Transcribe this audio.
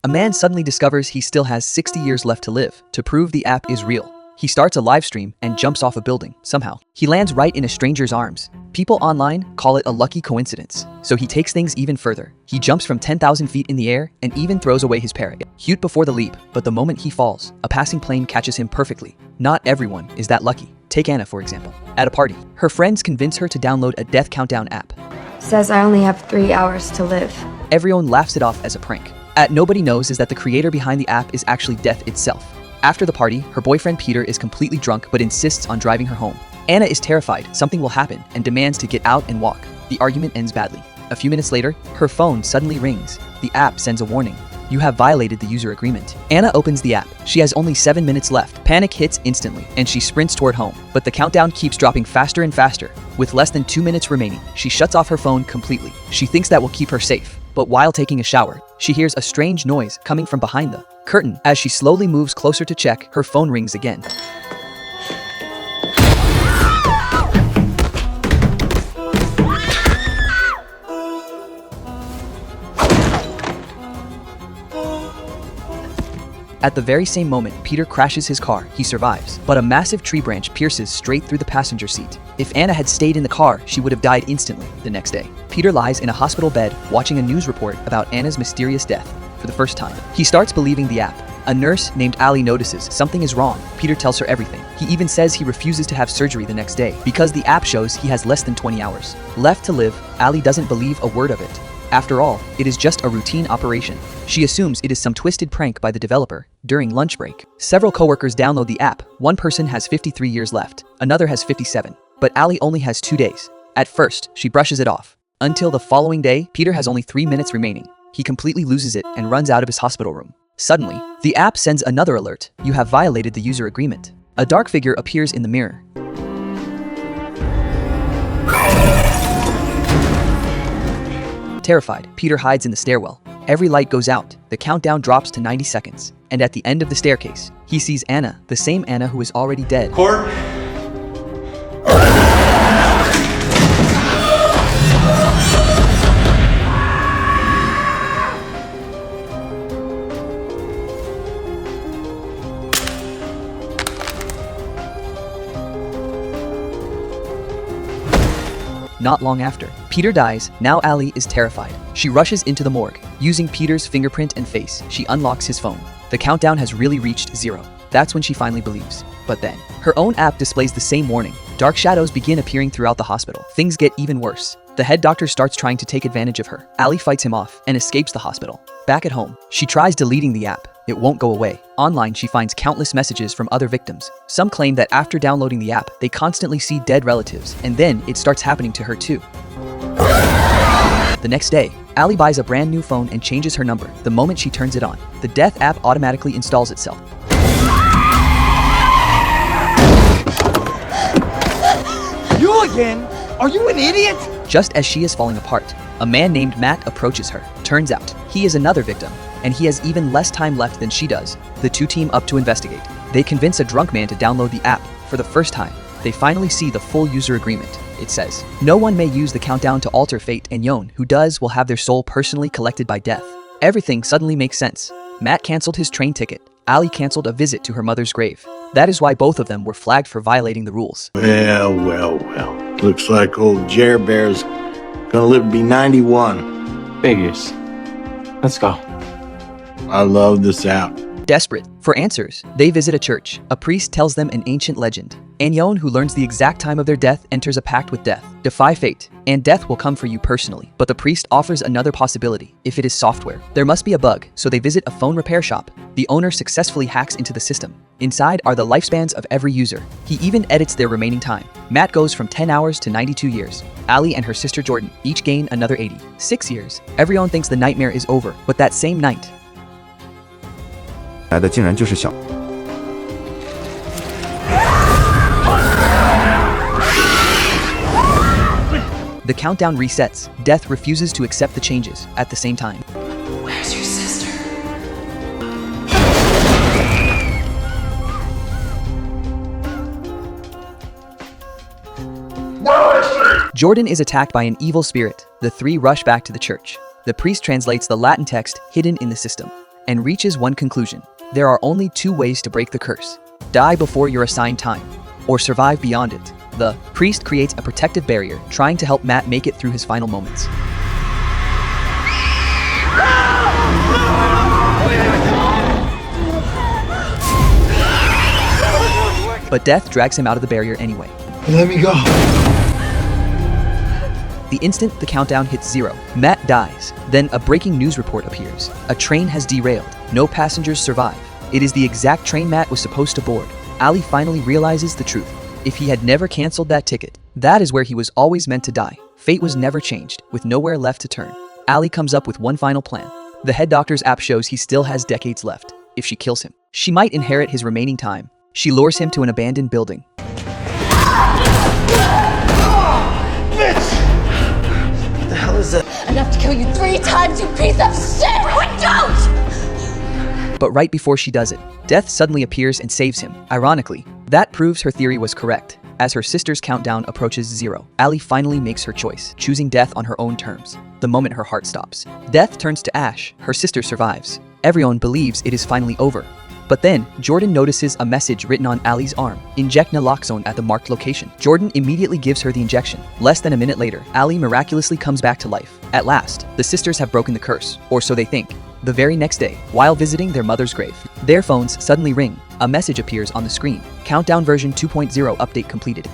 A man suddenly discovers he still has 60 years left to live to prove the app is real. He starts a live stream and jumps off a building, somehow. He lands right in a stranger's arms. People online call it a lucky coincidence, so he takes things even further. He jumps from 10,000 feet in the air and even throws away his parrot. Cute before the leap, but the moment he falls, a passing plane catches him perfectly. Not everyone is that lucky. Take Anna, for example. At a party, her friends convince her to download a death countdown app. Says I only have 3 hours to live. Everyone laughs it off as a prank. Nobody knows is that the creator behind the app is actually death itself. After the party, her boyfriend Peter is completely drunk but insists on driving her home. Anna is terrified something will happen and demands to get out and walk. The argument ends badly. A few minutes later, her phone suddenly rings. The app sends a warning. You have violated the user agreement. Anna opens the app. She has only 7 minutes left. Panic hits instantly, and she sprints toward home. But the countdown keeps dropping faster and faster. With less than 2 minutes remaining, she shuts off her phone completely. She thinks that will keep her safe. But while taking a shower, she hears a strange noise coming from behind the curtain. As she slowly moves closer to check, her phone rings again. At the very same moment, Peter crashes his car. He survives, but a massive tree branch pierces straight through the passenger seat. If Anna had stayed in the car, she would have died instantly the next day. Peter lies in a hospital bed watching a news report about Anna's mysterious death for the first time. He starts believing the app. A nurse named Ali notices something is wrong. Peter tells her everything. He even says he refuses to have surgery the next day because the app shows he has less than 20 hours left to live. Ali doesn't believe a word of it. After all, it is just a routine operation. She assumes it is some twisted prank by the developer. During lunch break, several coworkers download the app. One person has 53 years left, another has 57. But Ali only has 2 days. At first, she brushes it off. Until the following day, Peter has only 3 minutes remaining. He completely loses it and runs out of his hospital room. Suddenly, the app sends another alert. You have violated the user agreement. A dark figure appears in the mirror. Terrified, Peter hides in the stairwell. Every light goes out. The countdown drops to 90 seconds. And at the end of the staircase, he sees Anna, the same Anna who is already dead. Court. Not long after, Peter dies. Now Ali is terrified. She rushes into the morgue. Using Peter's fingerprint and face, she unlocks his phone. The countdown has really reached 0. That's when she finally believes. But then, her own app displays the same warning. Dark shadows begin appearing throughout the hospital. Things get even worse. The head doctor starts trying to take advantage of her. Ali fights him off and escapes the hospital. Back at home, she tries deleting the app. It won't go away. Online, she finds countless messages from other victims. Some claim that after downloading the app, they constantly see dead relatives, and then it starts happening to her too. The next day, Ali buys a brand new phone and changes her number. The moment she turns it on, the death app automatically installs itself. You again? Are you an idiot? Just as she is falling apart, a man named Matt approaches her. Turns out, he is another victim, and he has even less time left than she does. The two team up to investigate. They convince a drunk man to download the app. For the first time, they finally see the full user agreement. It says, no one may use the countdown to alter fate, and Yon, who does, will have their soul personally collected by death. Everything suddenly makes sense. Matt canceled his train ticket. Ali canceled a visit to her mother's grave. That is why both of them were flagged for violating the rules. Well. Looks like old Jer Bear's gonna live to be 91. Figures. Let's go. I love this app. Desperate for answers, they visit a church. A priest tells them an ancient legend. Anyon, who learns the exact time of their death, enters a pact with death. Defy fate, and death will come for you personally. But the priest offers another possibility. If it is software, there must be a bug, so they visit a phone repair shop. The owner successfully hacks into the system. Inside are the lifespans of every user. He even edits their remaining time. Matt goes from 10 hours to 92 years. Ali and her sister Jordan each gain another 86 years. Everyone thinks the nightmare is over, but that same night, 来的竟然就是小。 the countdown resets. Death refuses to accept the changes. At the same time, Where's your sister? Jordan is attacked by an evil spirit. The three rush back to the church. The priest translates the Latin text hidden in the system. and reaches one conclusion. There are only two ways to break the curse: die before your assigned time, or survive beyond it. The priest creates a protective barrier, trying to help Matt make it through his final moments. But death drags him out of the barrier anyway. Let me go. The instant the countdown hits 0, Matt dies. Then a breaking news report appears. A train has derailed. No passengers survive. It is the exact train Matt was supposed to board. Ali finally realizes the truth. If he had never canceled that ticket, that is where he was always meant to die. Fate was never changed, with nowhere left to turn. Ali comes up with one final plan. The head doctor's app shows he still has decades left. If she kills him, she might inherit his remaining time. She lures him to an abandoned building. Enough to kill you 3 times, you piece of shit! Don't! But right before she does it, death suddenly appears and saves him. Ironically, that proves her theory was correct. As her sister's countdown approaches 0, Ali finally makes her choice, choosing death on her own terms. The moment her heart stops, death turns to ash. Her sister survives. Everyone believes it is finally over. But then, Jordan notices a message written on Ali's arm: inject naloxone at the marked location. Jordan immediately gives her the injection. Less than a minute later, Ali miraculously comes back to life. At last, the sisters have broken the curse, or so they think. The very next day, while visiting their mother's grave, their phones suddenly ring. A message appears on the screen: Countdown version 2.0 update completed.